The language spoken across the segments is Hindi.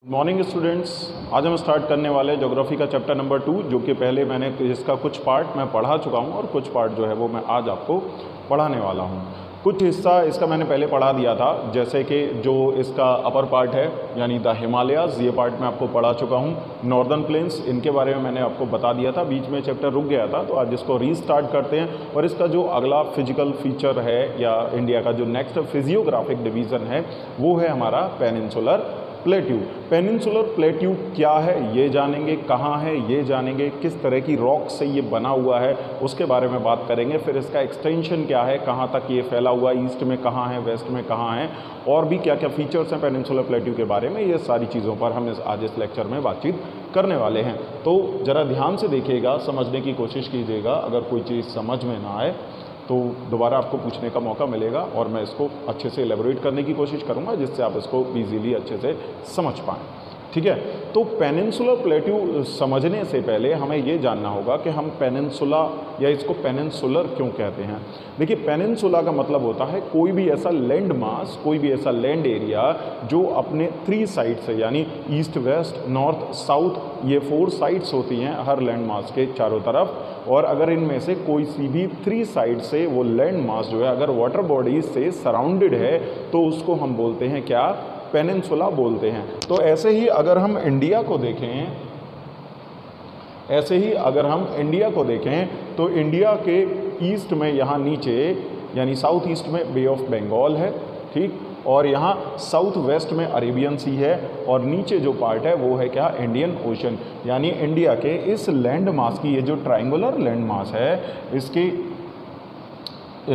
मॉर्निंग स्टूडेंट्स, आज हम स्टार्ट करने वाले हैं ज्योग्राफी का चैप्टर नंबर 2, जो कि पहले मैंने इसका कुछ पार्ट मैं पढ़ा चुका हूं और कुछ पार्ट जो है वो मैं आज आपको पढ़ाने वाला हूं। कुछ हिस्सा इसका मैंने पहले पढ़ा दिया था, जैसे कि जो इसका अपर पार्ट है यानी द हिमालयाज़, ये पार्ट मैं आपको पढ़ा चुका हूं। नॉर्दर्न प्लेन्स, इनके बारे में मैंने आपको बता दिया था, बीच में चैप्टर रुक गया था, तो आज इसको रीस्टार्ट करते हैं। और इसका जो अगला फिजिकल फीचर है या इंडिया का जो नेक्स्ट फिजियोग्राफिक डिवीज़न है वो है हमारा पेनिनसुलर प्लेट्यू। पेनिनसुलर प्लेट्यू क्या है ये जानेंगे, कहाँ है ये जानेंगे, किस तरह की रॉक से ये बना हुआ है उसके बारे में बात करेंगे। फिर इसका एक्सटेंशन क्या है, कहाँ तक ये फैला हुआ है, ईस्ट में कहाँ है, वेस्ट में कहाँ है, और भी क्या क्या फीचर्स हैं पेनिनसुलर प्लेट्यू के बारे में, ये सारी चीज़ों पर हम आज इस लेक्चर में बातचीत करने वाले हैं। तो ज़रा ध्यान से देखिएगा, समझने की कोशिश कीजिएगा। अगर कोई चीज़ समझ में ना आए तो दोबारा आपको पूछने का मौका मिलेगा और मैं इसको अच्छे से एलेबोरेट करने की कोशिश करूंगा, जिससे आप इसको ईजीली अच्छे से समझ पाएँ। ठीक है, तो पेनिनसुलर प्लेट्यू समझने से पहले हमें ये जानना होगा कि हम पेनिनसुला या इसको पेनिनसुलर क्यों कहते हैं। देखिए, पेनिनसुला का मतलब होता है कोई भी ऐसा लैंड मास, कोई भी ऐसा लैंड एरिया जो अपने 3 साइड से, यानी ईस्ट, वेस्ट, नॉर्थ, साउथ, ये 4 साइड्स होती हैं हर लैंड मास के चारों तरफ। और अगर इनमें से कोई सी भी 3 साइड से वो लैंड मास जो है अगर वाटर बॉडीज से सराउंडेड है तो उसको हम बोलते हैं क्या, पेनिनसुला बोलते हैं। तो ऐसे ही अगर हम इंडिया को देखें, तो इंडिया के ईस्ट में यहाँ नीचे यानी साउथ ईस्ट में बे ऑफ बंगाल है, ठीक, और यहाँ साउथ वेस्ट में अरेबियन सी है, और नीचे जो पार्ट है वो है क्या, इंडियन ओशन। यानी इंडिया के इस लैंड मास की, ये जो ट्रायंगुलर लैंड मास है, इसके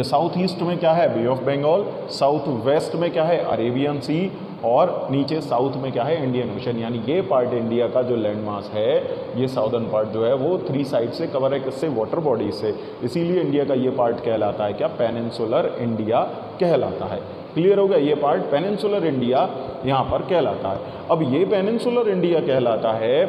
साउथ ईस्ट में क्या है, बे ऑफ बंगाल, साउथ वेस्ट में क्या है, अरेबियन सी, और नीचे साउथ में क्या है, इंडियन ओशन। यानी ये पार्ट इंडिया का जो लैंड मास है, ये साउदर्न पार्ट जो है वो 3 साइड से कवर है, किससे, वाटर बॉडी से। इसीलिए इंडिया का ये पार्ट कहलाता है क्या, पेनिनसुलर इंडिया कहलाता है। क्लियर हो गया, ये पार्ट पेनिनसुलर इंडिया यहाँ पर कहलाता है। अब ये पेनिनसुलर इंडिया कहलाता है,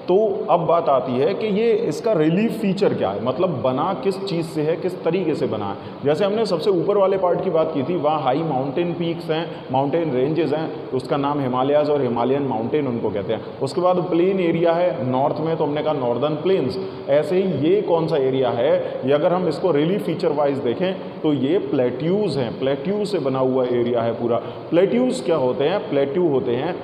तो अब बात आती है कि ये इसका रिलीफ फीचर क्या है, मतलब बना किस चीज़ से है, किस तरीके से बना है। जैसे हमने सबसे ऊपर वाले पार्ट की बात की थी, वहाँ हाई माउंटेन पीक्स हैं, माउंटेन रेंजेस हैं, तो उसका नाम हिमालयाज़ और हिमालयन माउंटेन उनको कहते हैं। उसके बाद प्लेन एरिया है नॉर्थ में, तो हमने कहा नॉर्दर्न प्लेन्स। ऐसे ही ये कौन सा एरिया है, ये अगर हम इसको रिलीफ फीचर वाइज देखें तो ये प्लेट्यूज़ हैं, प्लेट्यूज से बना हुआ एरिया है पूरा। प्लेट्यूज़ क्या होते हैं, प्लेट्यू होते हैं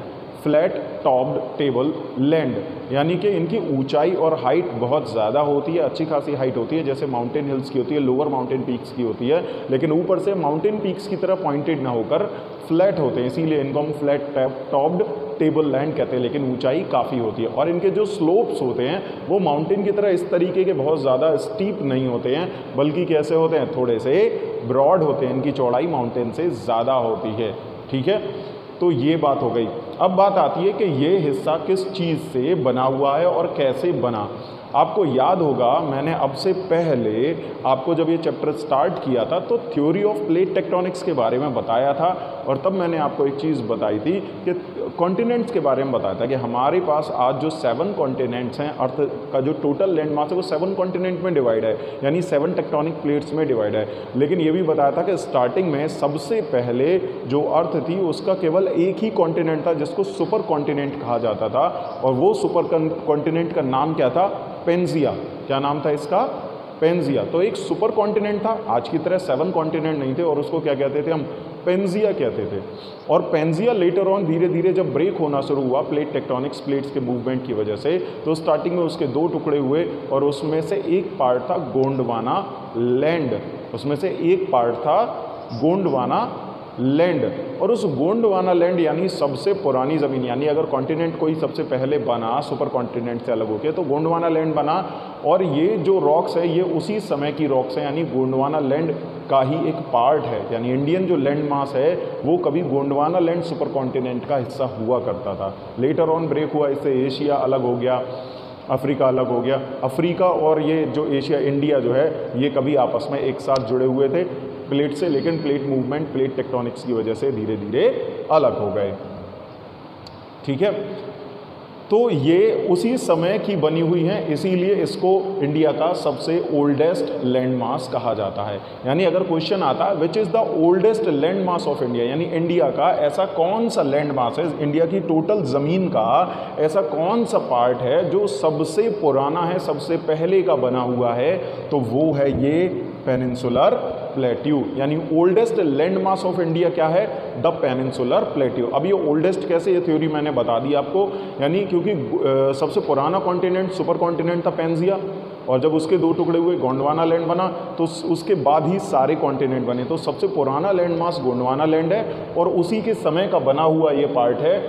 फ्लैट टॉप्ड टेबल लैंड, यानी कि इनकी ऊंचाई और हाइट बहुत ज़्यादा होती है, अच्छी खासी हाइट होती है, जैसे माउंटेन हिल्स की होती है, लोअर माउंटेन पीक्स की होती है, लेकिन ऊपर से माउंटेन पीक्स की तरह पॉइंटेड ना होकर फ्लैट होते हैं, इसीलिए इनको हम फ्लैट टॉप्ड टेबल लैंड कहते हैं। लेकिन ऊंचाई काफ़ी होती है, और इनके जो स्लोप्स होते हैं वो माउंटेन की तरह इस तरीके के बहुत ज़्यादा स्टीप नहीं होते हैं, बल्कि कैसे होते हैं, थोड़े से ब्रॉड होते हैं, इनकी चौड़ाई माउंटेन से ज़्यादा होती है। ठीक है, तो ये बात हो गई। अब बात आती है कि ये हिस्सा किस चीज़ से बना हुआ है और कैसे बना। आपको याद होगा, मैंने अब से पहले आपको जब ये चैप्टर स्टार्ट किया था तो थ्योरी ऑफ प्लेट टेक्टोनिक्स के बारे में बताया था, और तब मैंने आपको एक चीज़ बताई थी कि कॉन्टिनेंट्स के बारे में बताया था कि हमारे पास आज जो 7 कॉन्टिनेंट्स हैं, अर्थ का जो टोटल लैंड मास है वो 7 कॉन्टिनेंट में डिवाइड है, यानी 7 टेक्टोनिक प्लेट्स में डिवाइड है। लेकिन ये भी बताया था कि स्टार्टिंग में सबसे पहले जो अर्थ थी उसका केवल एक ही कॉन्टिनेंट था, जिसको सुपर कॉन्टिनेंट कहा जाता था, और वो सुपर कॉन्टिनेंट का नाम क्या था, पेंजिया। क्या नाम था इसका, पेंजिया। तो एक सुपर कॉन्टिनेंट था, आज की तरह 7 कॉन्टिनेंट नहीं थे, और उसको क्या कहते थे हम, पेंजिया कहते थे। और पेंजिया लेटर ऑन धीरे धीरे जब ब्रेक होना शुरू हुआ प्लेट टेक्टोनिक्स, प्लेट्स के मूवमेंट की वजह से, तो स्टार्टिंग में उसके 2 टुकड़े हुए, और उसमें से एक पार्ट था गोंडवाना लैंड, उसमें से एक पार्ट था गोंडवाना लैंड। और उस गोंडवाना लैंड यानी सबसे पुरानी ज़मीन, यानी अगर कॉन्टिनेंट कोई सबसे पहले बना सुपर कॉन्टिनेंट से अलग होकर, तो गोंडवाना लैंड बना। और ये जो रॉक्स है ये उसी समय की रॉक्स है, यानी गोंडवाना लैंड का ही एक पार्ट है, यानी इंडियन जो लैंड मास है वो कभी गोंडवाना लैंड सुपर कॉन्टिनेंट का हिस्सा हुआ करता था। लेटर ऑन ब्रेक हुआ, इससे एशिया अलग हो गया, अफ्रीका अलग हो गया। अफ्रीका और ये जो एशिया, इंडिया जो है, ये कभी आपस में एक साथ जुड़े हुए थे प्लेट से, लेकिन प्लेट मूवमेंट, प्लेट टेक्टोनिक्स की वजह से धीरे धीरे अलग हो गए। ठीक है, तो ये उसी समय की बनी हुई हैं, इसीलिए इसको इंडिया का सबसे ओल्डेस्ट लैंडमास कहा जाता है। यानी अगर क्वेश्चन आता है which is the oldest landmass of India, यानी इंडिया का ऐसा कौन सा लैंडमास है, इंडिया की टोटल ज़मीन का ऐसा कौन सा पार्ट है जो सबसे पुराना है, सबसे पहले का बना हुआ है, तो वो है ये पेनिनसुलर प्लेट्यू। यानी ओल्डेस्ट लैंडमास ऑफ इंडिया क्या है, द पेनिनसुलर प्लेट्यू। अब ये ओल्डेस्ट कैसे, ये थ्योरी मैंने बता दी आपको, यानी क्योंकि सबसे पुराना कॉन्टिनेंट सुपर कॉन्टिनेंट था पेंजिया, और जब उसके दो टुकड़े हुए गोंडवाना लैंड बना, तो उसके बाद ही सारे कॉन्टिनेंट बने। तो सबसे पुराना लैंड मास गोंडवाना लैंड है और उसी के समय का बना हुआ ये पार्ट है,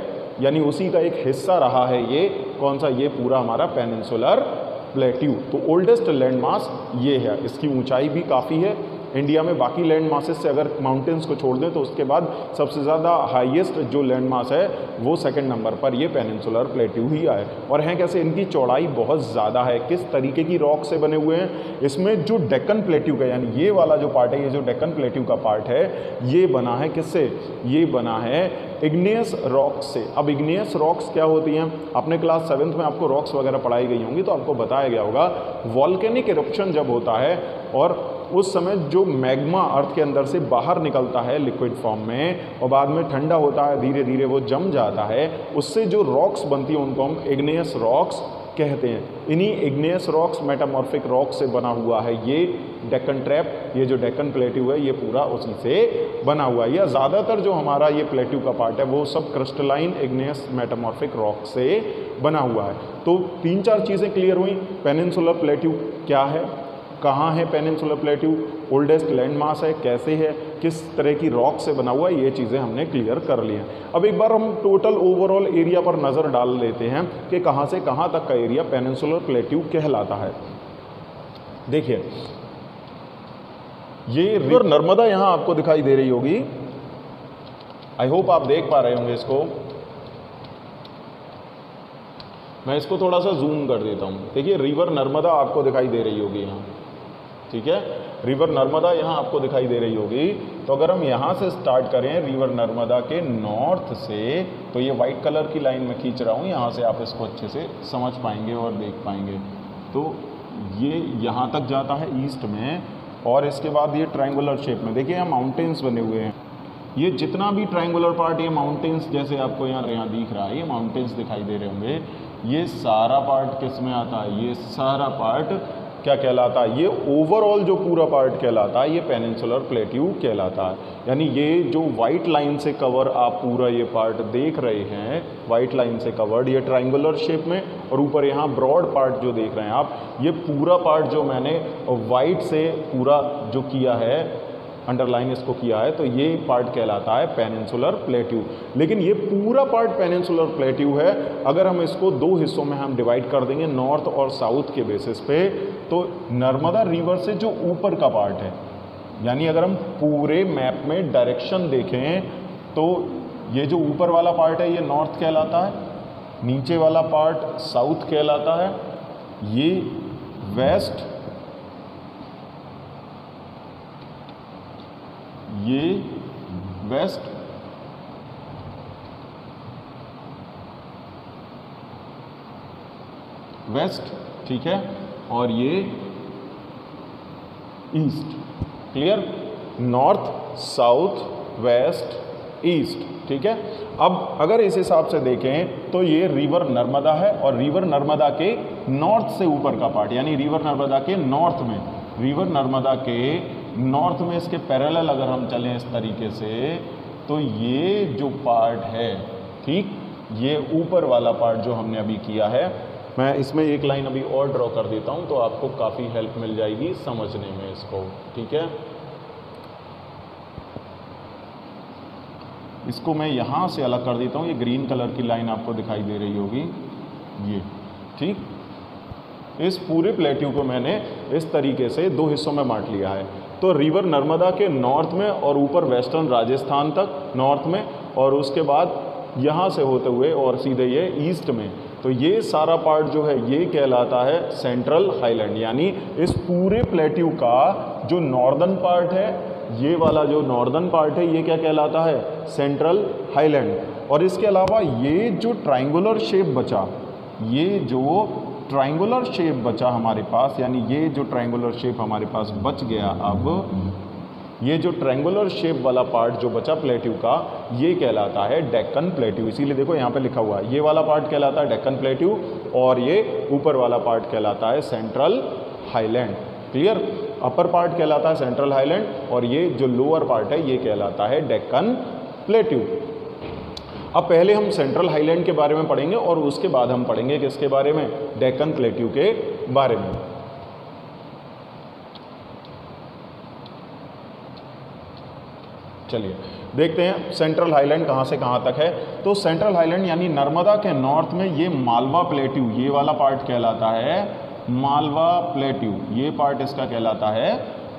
यानी उसी का एक हिस्सा रहा है ये कौन सा, ये पूरा हमारा पेनिनसुलर प्लेट्यू। तो ओल्डेस्ट लैंड मास ये है, इसकी ऊंचाई भी काफ़ी है इंडिया में। बाकी लैंड मासेस से अगर माउंटेन्स को छोड़ दें तो उसके बाद सबसे ज़्यादा हाईएस्ट जो लैंड मास है वो सेकंड नंबर पर ये पेनिनसुलर प्लेट्यू ही आए। और हैं कैसे, इनकी चौड़ाई बहुत ज़्यादा है। किस तरीके की रॉक से बने हुए हैं, इसमें जो डेक्कन प्लेट्यू का, यानी ये वाला जो पार्ट है, ये जो डेक्कन प्लेट्यू का पार्ट है, ये बना है किससे, ये बना है इग्नियस रॉक्स से। अब इग्नियस रॉक्स क्या होती हैं, अपने क्लास 7th में आपको रॉक्स वगैरह पढ़ाई गई होंगी, तो आपको बताया गया होगा वॉल्केनिक इरप्शन जब होता है और उस समय जो मैग्मा अर्थ के अंदर से बाहर निकलता है लिक्विड फॉर्म में और बाद में ठंडा होता है, धीरे धीरे वो जम जाता है, उससे जो रॉक्स बनती हैं उनको हम इग्नियस रॉक्स कहते हैं। इन्हीं इग्नियस रॉक्स मेटामॉर्फिक रॉक से बना हुआ है ये डेक्कन ट्रैप, ये जो डेक्कन प्लेट्यू है ये पूरा उसी से बना हुआ है। या ज़्यादातर जो हमारा ये प्लेट्यू का पार्ट है वो सब क्रिस्टलाइन इग्नियस मेटामॉर्फिक रॉक से बना हुआ है। तो 3-4 चीज़ें क्लियर हुई। पेनिनसुलर प्लेट्यू क्या है, कहाँ है peninsular plateau, oldest land mass है, कैसे है, किस तरह की रॉक से बना हुआ है, ये चीज़ें हमने क्लियर कर ली हैं। अब एक बार हम टोटल ओवरऑल एरिया पर नज़र डाल लेते हैं कि कहाँ से कहाँ तक का एरिया पेनिनसुलर प्लेट्यू कहलाता है। देखिए ये रिवर नर्मदा यहाँ आपको दिखाई दे रही होगी, आई होप आप देख पा रहे होंगे इसको। मैं इसको थोड़ा सा जूम कर देता हूँ। देखिए रिवर नर्मदा आपको दिखाई दे रही होगी यहाँ, ठीक है, रिवर नर्मदा यहाँ आपको दिखाई दे रही होगी। तो अगर हम यहाँ से स्टार्ट करें रिवर नर्मदा के नॉर्थ से, तो ये वाइट कलर की लाइन में खींच रहा हूँ, यहाँ से आप इसको अच्छे से समझ पाएंगे और देख पाएंगे। तो ये यहाँ तक जाता है ईस्ट में और इसके बाद ये ट्रायंगुलर शेप में, देखिए यहाँ माउंटेन्स बने हुए हैं। ये जितना भी ट्रायंगुलर पार्ट, ये माउंटेन्स जैसे आपको यहाँ दिख रहा है, ये माउंटेन्स दिखाई दे रहे होंगे, ये सारा पार्ट किस में आता है, ये सारा पार्ट क्या कहलाता है, ये ओवरऑल जो पूरा पार्ट कहलाता है ये पेनिनसुलर प्लेट्यू कहलाता है। यानी ये जो वाइट लाइन से कवर आप पूरा ये पार्ट देख रहे हैं, वाइट लाइन से कवर्ड, ये ट्रायंगुलर शेप में, और ऊपर यहाँ ब्रॉड पार्ट जो देख रहे हैं आप, ये पूरा पार्ट जो मैंने वाइट से पूरा जो किया है, अंडरलाइन इसको किया है, तो ये पार्ट कहलाता है पेनिनसुलर प्लेट्यू। लेकिन ये पूरा पार्ट पेनिनसुलर प्लेट्यू है। अगर हम इसको 2 हिस्सों में हम डिवाइड कर देंगे नॉर्थ और साउथ के बेसिस पे, तो नर्मदा रिवर से जो ऊपर का पार्ट है, यानी अगर हम पूरे मैप में डायरेक्शन देखें तो ये जो ऊपर वाला पार्ट है ये नॉर्थ कहलाता है, नीचे वाला पार्ट साउथ कहलाता है, ये वेस्ट, ये वेस्ट, वेस्ट, ठीक है, और ये east. Clear, north south west east, ठीक है। अब अगर इस हिसाब से देखें तो ये रिवर नर्मदा है और रिवर नर्मदा के नॉर्थ से ऊपर का पार्ट, यानी रिवर नर्मदा के नॉर्थ में, रिवर नर्मदा के नॉर्थ में इसके पैरेलल अगर हम चलें इस तरीके से, तो ये जो पार्ट है, ठीक, ये ऊपर वाला पार्ट जो हमने अभी किया है, मैं इसमें एक लाइन अभी और ड्रॉ कर देता हूं तो आपको काफ़ी हेल्प मिल जाएगी समझने में इसको, ठीक है। इसको मैं यहाँ से अलग कर देता हूँ, ये ग्रीन कलर की लाइन आपको दिखाई दे रही होगी, ये, ठीक। इस पूरे प्लेट्यू को मैंने इस तरीके से 2 हिस्सों में बांट लिया है। तो रिवर नर्मदा के नॉर्थ में और ऊपर वेस्टर्न राजस्थान तक नॉर्थ में, और उसके बाद यहाँ से होते हुए और सीधे ये ईस्ट में, तो ये सारा पार्ट जो है ये कहलाता है सेंट्रल हाईलैंड। यानी इस पूरे प्लेट्यू का जो नॉर्दर्न पार्ट है, ये वाला जो नॉर्दर्न पार्ट है ये क्या कहलाता है, सेंट्रल हाईलैंड। और इसके अलावा ये जो ट्रायंगुलर शेप बचा, ये जो ट्रायंगुलर शेप बचा हमारे पास, यानी ये जो ट्रायंगुलर शेप हमारे पास बच गया, अब ये जो ट्रायंगुलर शेप वाला पार्ट जो बचा प्लेट्यू का, ये कहलाता है डेक्कन प्लेट्यू। इसीलिए देखो यहाँ पे लिखा हुआ है, ये वाला पार्ट कहलाता है डेक्कन प्लेट्यू और ये ऊपर वाला पार्ट कहलाता है central highland. Clear? Upper part कहलाता है सेंट्रल हाईलैंड और ये जो लोअर पार्ट है ये कहलाता है डेक्कन प्लेट्यू। अब पहले हम सेंट्रल हाईलैंड के बारे में पढ़ेंगे और उसके बाद हम पढ़ेंगे किसके बारे में, डेक्कन प्लेट्यू के बारे में। चलिए देखते हैं सेंट्रल हाईलैंड कहाँ से कहाँ तक है। तो सेंट्रल हाईलैंड यानी नर्मदा के नॉर्थ में ये मालवा प्लेट्यू, ये वाला पार्ट कहलाता है मालवा प्लेट्यू, ये पार्ट इसका कहलाता है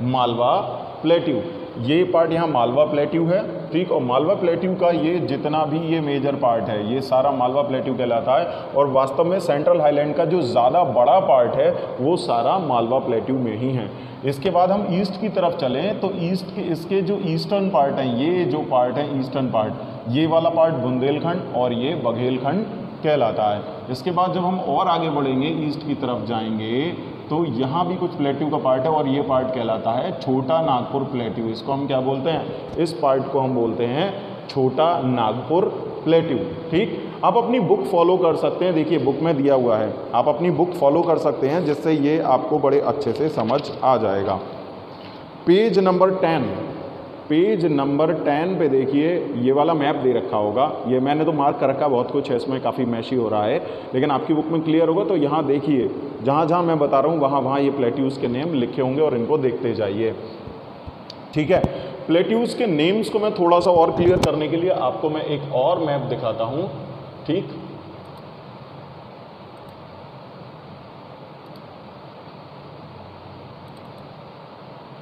मालवा प्लेट्यू। ये पार्ट यहाँ मालवा प्लेट्यू है, ठीक। और मालवा प्लेट्यू का ये जितना भी ये मेजर पार्ट है ये सारा मालवा प्लेट्यू कहलाता है और वास्तव में सेंट्रल हाईलैंड का जो ज़्यादा बड़ा पार्ट है वो सारा मालवा प्लेट्यू में ही है। इसके बाद हम ईस्ट की तरफ चलें तो ईस्ट के इसके जो ईस्टर्न पार्ट हैं, ये जो पार्ट है ईस्टर्न पार्ट, ये वाला पार्ट बुंदेलखंड और ये बघेलखंड कहलाता है। इसके बाद जब हम और आगे बढ़ेंगे ईस्ट की तरफ जाएंगे तो यहाँ भी कुछ प्लेट्यू का पार्ट है और ये पार्ट कहलाता है छोटा नागपुर प्लेट्यू। इसको हम क्या बोलते हैं, इस पार्ट को हम बोलते हैं छोटा नागपुर प्लेट्यू, ठीक। आप अपनी बुक फॉलो कर सकते हैं, देखिए बुक में दिया हुआ है, आप अपनी बुक फॉलो कर सकते हैं जिससे ये आपको बड़े अच्छे से समझ आ जाएगा। पेज नंबर 10, पेज नंबर 10 पे देखिए ये वाला मैप दे रखा होगा, ये मैंने तो मार्क कर रखा, बहुत कुछ है इसमें, काफ़ी मैशी हो रहा है लेकिन आपकी बुक में क्लियर होगा। तो यहाँ देखिए जहाँ जहाँ मैं बता रहा हूँ वहाँ वहाँ ये प्लेट्यूज़ के नेम लिखे होंगे और इनको देखते जाइए, ठीक है। प्लेट्यूज़ के नेम्स को मैं थोड़ा सा और क्लियर करने के लिए आपको मैं एक और मैप दिखाता हूँ, ठीक।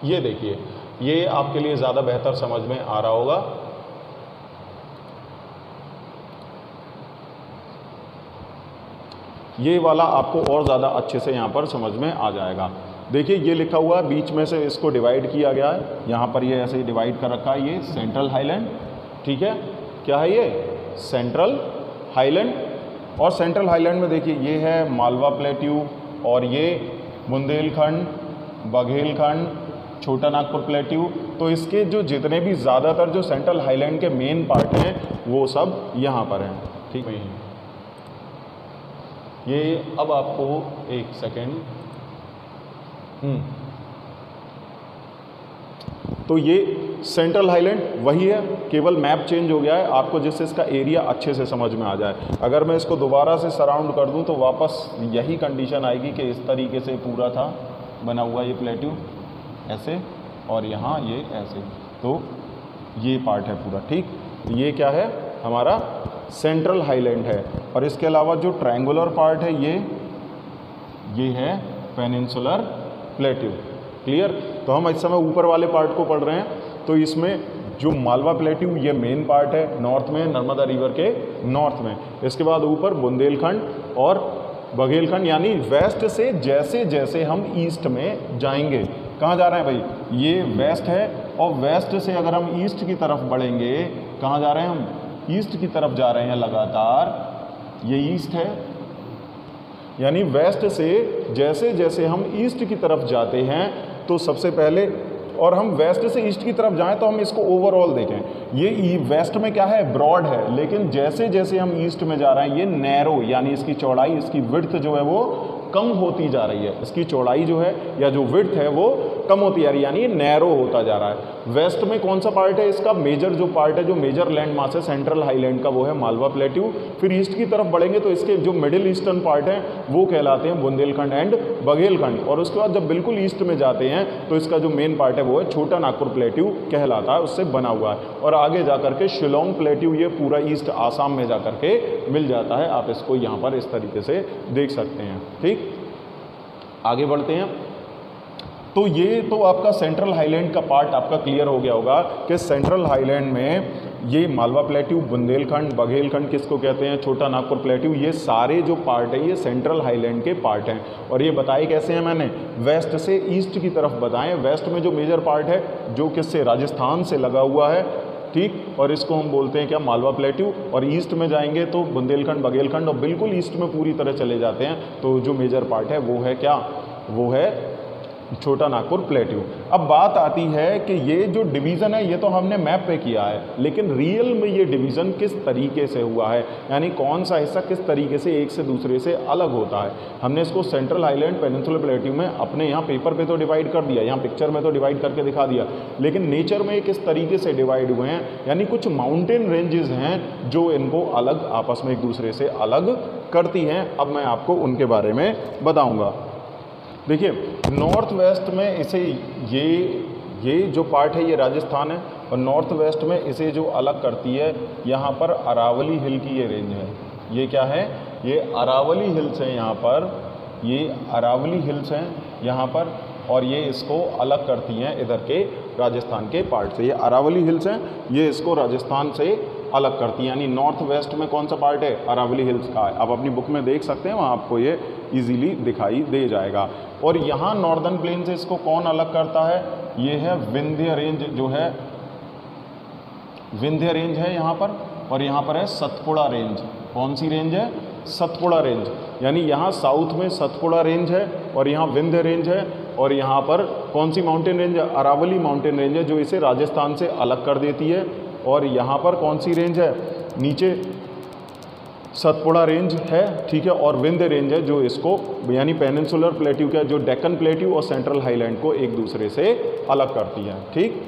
ये देखिए, ये आपके लिए ज़्यादा बेहतर समझ में आ रहा होगा। ये वाला आपको और ज़्यादा अच्छे से यहाँ पर समझ में आ जाएगा। देखिए ये लिखा हुआ है, बीच में से इसको डिवाइड किया गया है, यहाँ पर ये ऐसे ही डिवाइड कर रखा है, ये सेंट्रल हाईलैंड, ठीक है। क्या है ये, सेंट्रल हाईलैंड। और सेंट्रल हाईलैंड में देखिए ये है मालवा प्लेट्यू और ये बुंदेलखंड, बघेलखंड, छोटा नागपुर प्लेट्यू। तो इसके जो जितने भी ज़्यादातर जो सेंट्रल हाईलैंड के मेन पार्ट हैं वो सब यहाँ पर हैं, ठीक है। ये अब आपको एक सेकेंड, तो ये सेंट्रल हाईलैंड वही है, केवल मैप चेंज हो गया है आपको, जिससे इसका एरिया अच्छे से समझ में आ जाए। अगर मैं इसको दोबारा से सराउंड कर दूं तो वापस यही कंडीशन आएगी कि इस तरीके से पूरा था बना हुआ ये प्लेट्यू ऐसे और यहाँ ये ऐसे, तो ये पार्ट है पूरा, ठीक। ये क्या है, हमारा सेंट्रल हाईलैंड है। और इसके अलावा जो ट्रायंगुलर पार्ट है ये है पेनिनसुलर प्लेट्यू, क्लियर। तो हम इस समय ऊपर वाले पार्ट को पढ़ रहे हैं, तो इसमें जो मालवा प्लेट्यू ये मेन पार्ट है, नॉर्थ में, नर्मदा रिवर के नॉर्थ में। इसके बाद ऊपर बुंदेलखंड और बघेलखंड, यानी वेस्ट से जैसे जैसे हम ईस्ट में जाएंगे, कहाँ जा रहे हैं भाई, ये वेस्ट है और वेस्ट से अगर हम ईस्ट की तरफ बढ़ेंगे, कहाँ जा रहे हैं हम, ईस्ट की तरफ जा रहे हैं लगातार, ये ईस्ट है। यानी वेस्ट से जैसे जैसे हम ईस्ट की तरफ जाते हैं तो सबसे पहले, और हम वेस्ट से ईस्ट की तरफ जाएं तो हम इसको ओवरऑल देखें, ये वेस्ट में क्या है, ब्रॉड है, लेकिन जैसे जैसे हम ईस्ट में जा रहे हैं ये नैरो, यानी इसकी चौड़ाई, इसकी विड्थ जो है वो कम होती जा रही है, इसकी चौड़ाई जो है या जो विड्थ है वो कम होती जा रही है, यानी ये नैरो होता जा रहा है। वेस्ट में कौन सा पार्ट है इसका, मेजर जो पार्ट है, जो मेजर लैंड मास है सेंट्रल हाईलैंड का, वो है मालवा प्लेट्यू। फिर ईस्ट की तरफ बढ़ेंगे तो इसके जो मिडिल ईस्टर्न पार्ट है वो कहलाते हैं बुंदेलखंड एंड बघेलखंड। और उसके बाद जब बिल्कुल ईस्ट में जाते हैं तो इसका जो मेन पार्ट है वो है छोटा नागपुर प्लेट्यू कहलाता है, उससे बना हुआ है। और आगे जाकर के शिलोंग प्लेट्यू, ये पूरा ईस्ट आसाम में जाकर के मिल जाता है। आप इसको यहाँ पर इस तरीके से देख सकते हैं, ठीक। आगे बढ़ते हैं, तो ये तो आपका सेंट्रल हाईलैंड का पार्ट आपका क्लियर हो गया होगा कि सेंट्रल हाईलैंड में ये मालवा प्लेट्यू, बुंदेलखंड, बघेलखंड किसको कहते हैं, छोटा नागपुर प्लेट्यू, ये सारे जो पार्ट है ये सेंट्रल हाईलैंड के पार्ट हैं। और ये बताए कैसे हैं मैंने, वेस्ट से ईस्ट की तरफ बताएं। वेस्ट में जो मेजर पार्ट है जो किससे, राजस्थान से लगा हुआ है, ठीक, और इसको हम बोलते हैं क्या, मालवा प्लेट्यू। और ईस्ट में जाएंगे तो बुंदेलखंड, बघेलखंड, और बिल्कुल ईस्ट में पूरी तरह चले जाते हैं तो जो मेजर पार्ट है वो है क्या, वो है छोटा नागपुर प्लेट्यू। अब बात आती है कि ये जो डिवीज़न है ये तो हमने मैप पे किया है, लेकिन रियल में ये डिवीज़न किस तरीके से हुआ है, यानी कौन सा हिस्सा किस तरीके से एक से दूसरे से अलग होता है। हमने इसको सेंट्रल हाईलैंड, पेनिनसुलर प्लेट्यू में अपने यहाँ पेपर पे तो डिवाइड कर दिया, यहाँ पिक्चर में तो डिवाइड करके दिखा दिया, लेकिन नेचर में किस तरीके से डिवाइड हुए हैं, यानी कुछ माउंटेन रेंजेस हैं जो इनको अलग, आपस में एक दूसरे से अलग करती हैं। अब मैं आपको उनके बारे में बताऊँगा। देखिए, नॉर्थ वेस्ट में इसे ये जो पार्ट है ये राजस्थान है, और नॉर्थ वेस्ट में इसे जो अलग करती है यहाँ पर अरावली हिल की ये रेंज है। ये क्या है, ये अरावली हिल्स हैं यहाँ पर, ये अरावली हिल्स हैं यहाँ पर, और ये इसको अलग करती हैं इधर के राजस्थान के पार्ट से। ये अरावली हिल्स हैं, ये इसको राजस्थान से अलग करती हैं, यानी नॉर्थ वेस्ट में कौन सा पार्ट है, अरावली हिल्स का है। आप अपनी बुक में देख सकते हैं, वहाँ आपको ये इजीली दिखाई दे जाएगा। और यहाँ नॉर्दर्न प्लेन से इसको कौन अलग करता है, ये है विंध्य रेंज, जो है विंध्य रेंज है यहाँ पर, और यहाँ पर है सतपुड़ा रेंज। कौन सी रेंज है, सतपुड़ा रेंज, यानी यहाँ साउथ में सतपुड़ा रेंज है और यहाँ विंध्य रेंज है, और यहाँ पर कौन सी माउंटेन रेंज है, अरावली माउंटेन रेंज है जो इसे राजस्थान से अलग कर देती है। और यहाँ पर कौन सी रेंज है, नीचे सतपुड़ा रेंज है, ठीक है, और विंध्य रेंज है जो इसको, यानी पेनिनसुलर प्लेट्यू का जो डेक्कन प्लेट्यू और सेंट्रल हाईलैंड को एक दूसरे से अलग करती है। ठीक,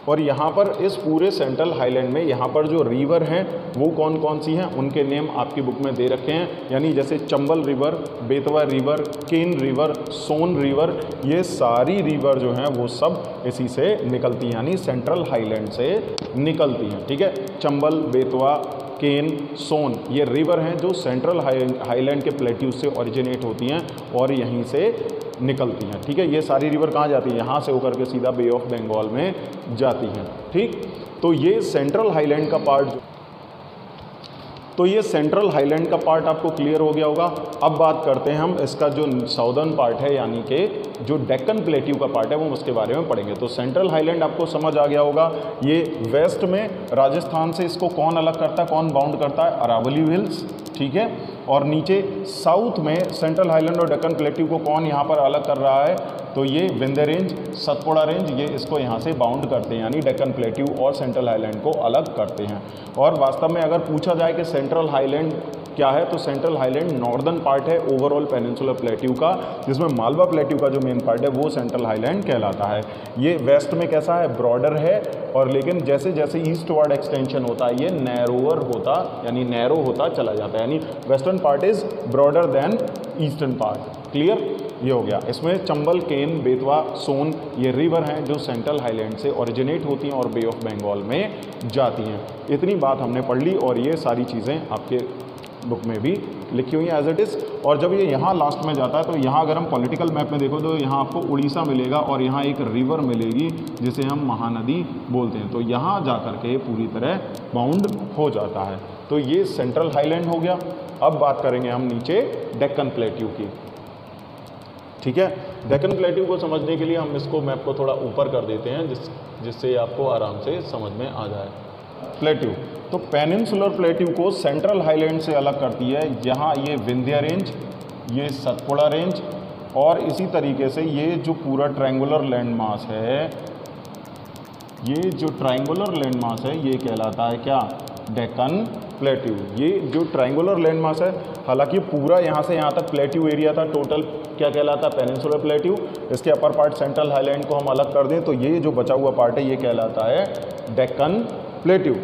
और यहाँ पर इस पूरे सेंट्रल हाईलैंड में यहाँ पर जो रिवर हैं वो कौन कौन सी हैं, उनके नेम आपकी बुक में दे रखे हैं, यानी जैसे चंबल रिवर, बेतवा रिवर, केन रिवर, सोन रिवर, ये सारी रिवर जो हैं वो सब इसी से निकलती हैं, यानी सेंट्रल हाईलैंड से निकलती हैं। ठीक है, चंबल, बेतवा, केन, सोन, ये रिवर हैं जो सेंट्रल हाईलैंड के प्लेट्यू से ओरिजिनेट होती हैं और यहीं से निकलती हैं। ठीक है, ये सारी रिवर कहाँ जाती हैं, यहाँ से होकर के सीधा बे ऑफ बंगाल में जाती हैं। ठीक, तो ये सेंट्रल हाईलैंड का पार्ट, तो ये सेंट्रल हाईलैंड का पार्ट आपको क्लियर हो गया होगा। अब बात करते हैं हम इसका जो साउदर्न पार्ट है, यानी कि जो डेक्कन प्लेट्यू का पार्ट है, वो उसके बारे में पढ़ेंगे। तो सेंट्रल हाईलैंड आपको समझ आ गया होगा, ये वेस्ट में राजस्थान से इसको कौन अलग करता है, कौन बाउंड करता है, अरावली हिल्स। ठीक है, और नीचे साउथ में सेंट्रल हाईलैंड और डेक्कन प्लेट्यू को कौन यहाँ पर अलग कर रहा है, तो ये विंध्य रेंज, सतपुड़ा रेंज, ये इसको यहाँ से बाउंड करते हैं, यानी डेक्कन प्लेट्यू और सेंट्रल हाईलैंड को अलग करते हैं। और वास्तव में अगर पूछा जाए कि सेंट्रल हाईलैंड क्या है, तो सेंट्रल हाईलैंड नॉर्दर्न पार्ट है ओवरऑल पेनिनसुलर प्लेट्यू का, जिसमें मालवा प्लेट्यू का जो मेन पार्ट है वो सेंट्रल हाईलैंड कहलाता है। ये वेस्ट में कैसा है, ब्रॉडर है, और लेकिन जैसे जैसे ईस्टवर्ड एक्सटेंशन होता है ये नैरोअर होता, यानी नैरो होता चला जाता है, यानी western part is broader then eastern part. Clear, ये हो गया। इसमें चंबल, केन, बेतवा, सोन, ये रिवर हैं जो सेंट्रल हाईलैंड से ओरिजिनेट होती हैं और बे ऑफ बंगाल में जाती हैं। इतनी बात हमने पढ़ ली, और ये सारी चीज़ें आपके बुक में भी लिखी हुई है एज इट इज़। और जब ये यहाँ लास्ट में जाता है तो यहाँ अगर हम पॉलिटिकल मैप में देखो तो यहाँ आपको उड़ीसा मिलेगा, और यहाँ एक रिवर मिलेगी जिसे हम महानदी बोलते हैं, तो यहाँ जा कर के पूरी तरह बाउंड हो जाता है। तो ये सेंट्रल हाईलैंड हो गया। अब बात करेंगे हम नीचे डेक्कन प्लेट्यू की। ठीक है, डेक्कन प्लेट्यू को समझने के लिए हम इसको मैप को थोड़ा ऊपर कर देते हैं, जिससे आपको आराम से समझ में आ जाए। प्लेट्यू, तो पेनिनसुलर प्लेट्यू को सेंट्रल हाईलैंड से अलग करती है, यहाँ ये विंध्य रेंज, ये सतपुड़ा रेंज, और इसी तरीके से ये जो पूरा ट्रायंगुलर लैंड मास है, ये जो ट्रायंगुलर लैंड मास है ये कहलाता है क्या, डेक्कन प्लेट्यू। ये जो ट्रायंगुलर लैंड मास है, हालांकि पूरा यहाँ से यहाँ तक प्लेट्यू एरिया था, टोटल क्या कहलाता है, पेनिनसुलर प्लेट्यू। इसके अपर पार्ट सेंट्रल हाईलैंड को हम अलग कर दें तो ये जो बचा हुआ पार्ट है ये कहलाता है डेक्कन प्लेट्यू।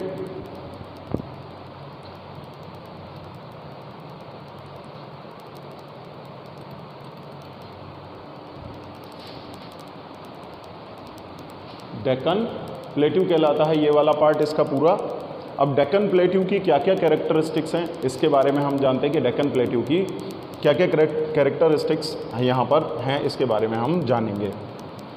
डेक्कन प्लेट्यू कहलाता है ये वाला पार्ट इसका पूरा। अब डेक्कन प्लेट्यू की क्या क्या कैरेक्टरिस्टिक्स हैं इसके बारे में हम जानते हैं कि डेक्कन प्लेट्यू की क्या क्या कैरेक्टरिस्टिक्स यहाँ पर हैं, इसके बारे में हम जानेंगे।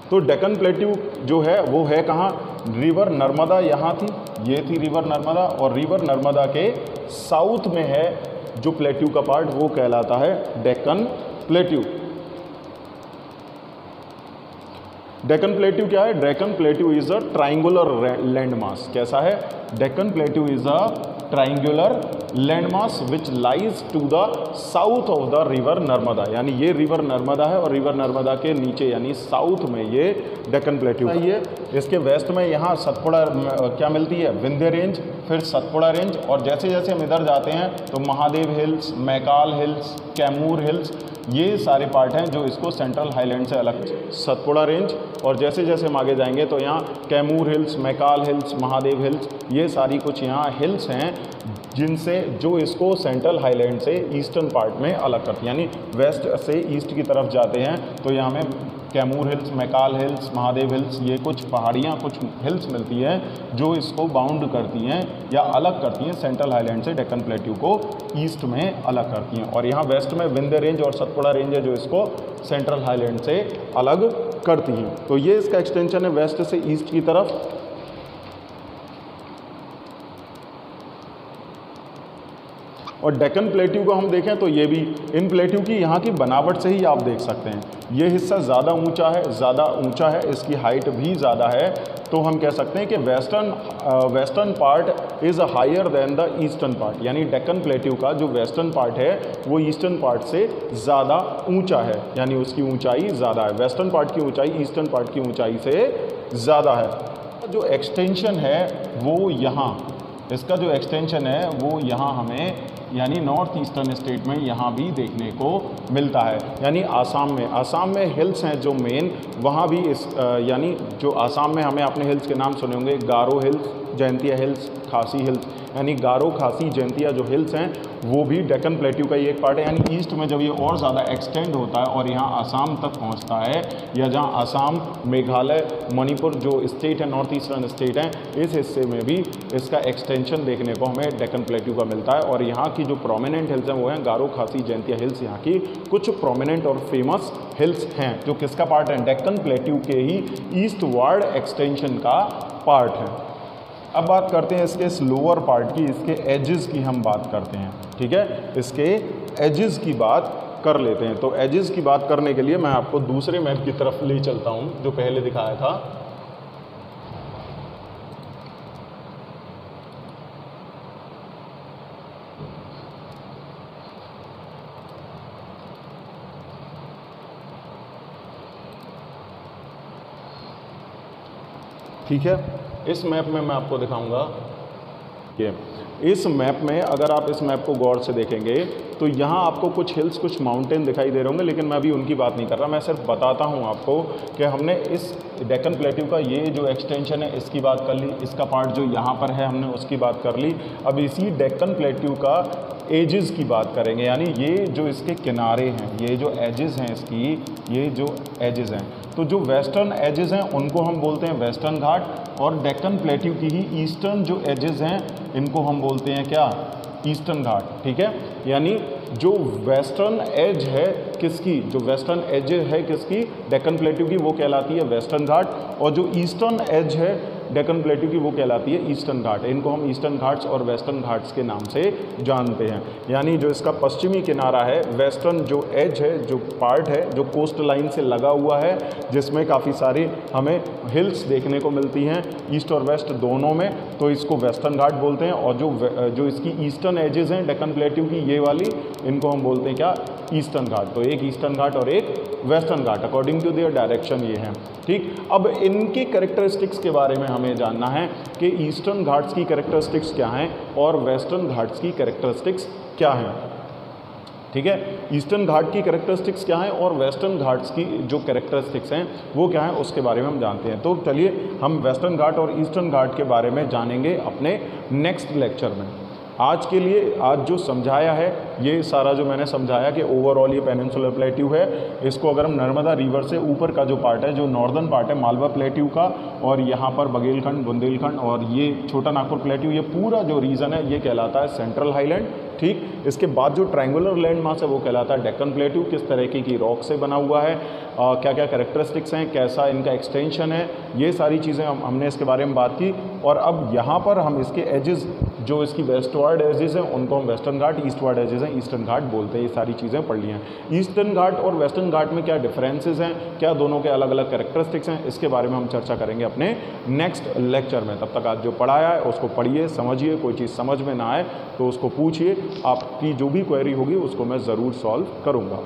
तो डेक्कन प्लेट्यू जो है वो है कहाँ, रिवर नर्मदा यहाँ थी, ये थी रिवर नर्मदा, और रिवर नर्मदा के साउथ में है जो प्लेट्यू का पार्ट वो कहलाता है डेक्कन प्लेट्यू। डेक्कन प्लेट्यू क्या है? Deccan plateau is a triangular land mass. कैसा है? Deccan plateau is a triangular land mass which lies to the south of the river Narmada. यानी ये रिवर नर्मदा है और रिवर नर्मदा के नीचे यानी साउथ में ये डेक्कन प्लेट्यू है। इसके वेस्ट में यहाँ सतपुड़ा क्या मिलती है? विंध्य रेंज, फिर सतपुड़ा रेंज, और जैसे जैसे हम इधर जाते हैं तो Mahadev hills, Maikal hills, Kaimur hills, ये सारे पार्ट हैं जो इसको सेंट्रल हाईलैंड से अलग। सतपुड़ा रेंज, और जैसे जैसे हम आगे जाएंगे तो यहाँ Kaimur hills, Maikal hills, Mahadev hills, ये सारी कुछ यहाँ हिल्स हैं जिनसे जो इसको सेंट्रल हाईलैंड से ईस्टर्न पार्ट में अलग करती है। यानी वेस्ट से ईस्ट की तरफ जाते हैं तो यहाँ में Kaimur hills, Maikal hills, Mahadev hills, ये कुछ पहाड़ियाँ, कुछ हिल्स मिलती हैं जो इसको बाउंड करती हैं या अलग करती हैं सेंट्रल हाईलैंड से, डेक्कन प्लेट्यू को ईस्ट में अलग करती हैं। और यहाँ वेस्ट में विंध्य रेंज और सतपुड़ा रेंज है जो इसको सेंट्रल हाईलैंड से अलग करती हैं। तो ये इसका एक्सटेंशन है वेस्ट से ईस्ट की तरफ। और डेक्कन प्लेट्यू को हम देखें तो ये भी इन प्लेट्यू की यहाँ की बनावट से ही आप देख सकते हैं, ये हिस्सा ज़्यादा ऊंचा है, इसकी हाइट भी ज़्यादा है। तो हम कह सकते हैं कि western part is higher than the eastern part. यानी डेक्कन प्लेट्यू का जो वेस्टर्न पार्ट है वो ईस्टर्न पार्ट से ज़्यादा ऊंचा है, यानी उसकी ऊंचाई ज़्यादा है। वेस्टर्न पार्ट की ऊंचाई ईस्टर्न पार्ट की ऊंचाई से ज़्यादा है। जो एक्सटेंशन है वो यहाँ, इसका जो एक्सटेंशन है वो यहाँ हमें यानी नॉर्थ ईस्टर्न स्टेट में यहाँ भी देखने को मिलता है। यानी आसाम में हिल्स हैं जो मेन, वहाँ भी इस यानी जो आसाम में हमें अपने हिल्स के नाम सुने होंगे, गारो हिल्स, जयंतिया हिल्स, खासी हिल्स, यानी गारो, खासी, जयंतिया जो हिल्स हैं वो भी डेक्कन प्लेट्यू का ही एक पार्ट है। यानी ईस्ट में जब ये और ज़्यादा एक्सटेंड होता है और यहाँ आसाम तक पहुँचता है, या जहाँ आसाम, मेघालय, मणिपुर जो स्टेट है, नॉर्थ ईस्टर्न स्टेट हैं, इस हिस्से में भी इसका एक्सटेंशन देखने को हमें डेक्कन प्लेट्यू का मिलता है। और यहाँ की जो प्रोमिनेंट हिल्स हैं वो हैं गारो, खासी, जयंतिया हिल्स। यहाँ की कुछ प्रोमिनेंट और फेमस हिल्स हैं जो किसका पार्ट है? डेक्कन प्लेट्यू के ही ईस्टवर्ड एक्सटेंशन का पार्ट है। अब बात करते हैं इसके इस लोअर पार्ट की, इसके एजेस की हम बात करते हैं। ठीक है, इसके एजेस की बात कर लेते हैं। तो एजेस की बात करने के लिए मैं आपको दूसरे मैप की तरफ ले चलता हूं जो पहले दिखाया था। ठीक है, इस मैप में मैं आपको दिखाऊंगा कि इस मैप में अगर आप इस मैप को गौर से देखेंगे तो यहाँ आपको कुछ हिल्स, कुछ माउंटेन दिखाई दे रहे होंगे, लेकिन मैं अभी उनकी बात नहीं कर रहा। मैं सिर्फ बताता हूँ आपको कि हमने इस डेक्कन प्लेट्यू का ये जो एक्सटेंशन है इसकी बात कर ली, इसका पार्ट जो यहाँ पर है हमने उसकी बात कर ली। अब इसी डेक्कन प्लेट्यू का एजेस की बात करेंगे, यानी ये जो इसके किनारे हैं, ये जो एजेस हैं इसकी, ये जो एजेस हैं, तो जो वेस्टर्न एजेस हैं उनको हम बोलते हैं वेस्टर्न घाट, और डेक्कन प्लेट्यू की ही ईस्टर्न जो एजेस हैं इनको हम बोलते हैं क्या? ईस्टर्न घाट। ठीक है, यानी जो वेस्टर्न एज है किसकी, जो वेस्टर्न एज है किसकी? डेक्कन प्लेट्यू की, वो कहलाती है वेस्टर्न घाट, और जो ईस्टर्न एज है डेक्कन प्लेट्यू की वो कहलाती है ईस्टर्न घाट। इनको हम ईस्टर्न घाट्स और वेस्टर्न घाट्स के नाम से जानते हैं। यानी जो इसका पश्चिमी किनारा है, वेस्टर्न जो एज है, जो पार्ट है जो कोस्ट लाइन से लगा हुआ है, जिसमें काफ़ी सारी हमें हिल्स देखने को मिलती हैं ईस्ट और वेस्ट दोनों में, तो इसको वेस्टर्न घाट बोलते हैं। और जो इसकी ईस्टर्न एजेस हैं डेक्कन प्लेट्यू की, ये वाली, इनको हम बोलते हैं क्या? ईस्टर्न घाट। तो एक ईस्टर्न घाट और एक western ghat, according to their direction ये हैं। ठीक, अब इनकी कैरेक्टरिस्टिक्स के बारे में हमें जानना है कि ईस्टर्न घाट्स की कैरेक्टरिस्टिक्स क्या हैं और वेस्टर्न घाट्स की कैरेक्टरिस्टिक्स क्या हैं। ठीक है, ईस्टर्न घाट की कैरेक्टरिस्टिक्स क्या हैं और वेस्टर्न घाट्स की जो कैरेक्टरिस्टिक्स हैं वो क्या हैं, उसके बारे में हम जानते हैं। तो चलिए हम वेस्टर्न घाट और ईस्टर्न घाट के बारे में जानेंगे अपने नेक्स्ट लेक्चर में। आज के लिए आज जो समझाया है ये सारा जो मैंने समझाया कि ओवरऑल ये पेनिनसुलर प्लेट्यू है, इसको अगर हम नर्मदा रिवर से ऊपर का जो पार्ट है, जो नॉर्दर्न पार्ट है मालवा प्लेट्यू का, और यहाँ पर बघेलखंड, बुंदेलखंड और ये छोटा नागपुर प्लेट्यू, ये पूरा जो रीजन है ये कहलाता है सेंट्रल हाईलैंड। ठीक, इसके बाद जो ट्रायंगुलर लैंड मास है वो कहलाता है डेक्कन प्लेट्यू। किस तरीके की रॉक से बना हुआ है, क्या क्या कैरेक्टरिस्टिक्स हैं, कैसा इनका एक्सटेंशन है, ये सारी चीज़ें हमने इसके बारे में बात की। और अब यहाँ पर हम इसके एजेस जो इसकी वेस्टवर्ड एजेस हैं उनको हम वेस्टर्न घाट, ईस्टवर्ड एजेस हैं ईस्टर्न घाट बोलते हैं। ये सारी चीज़ें पढ़ ली हैं। ईस्टर्न घाट और वेस्टर्न घाट में क्या डिफरेंसेस हैं, क्या दोनों के अलग अलग कैरेक्टरिस्टिक्स हैं, इसके बारे में हम चर्चा करेंगे अपने नेक्स्ट लेक्चर में। तब तक आज जो पढ़ाया है उसको पढ़िए, समझिए, कोई चीज़ समझ में ना आए तो उसको पूछिए, आपकी जो भी क्वेरी होगी उसको मैं ज़रूर सॉल्व करूँगा।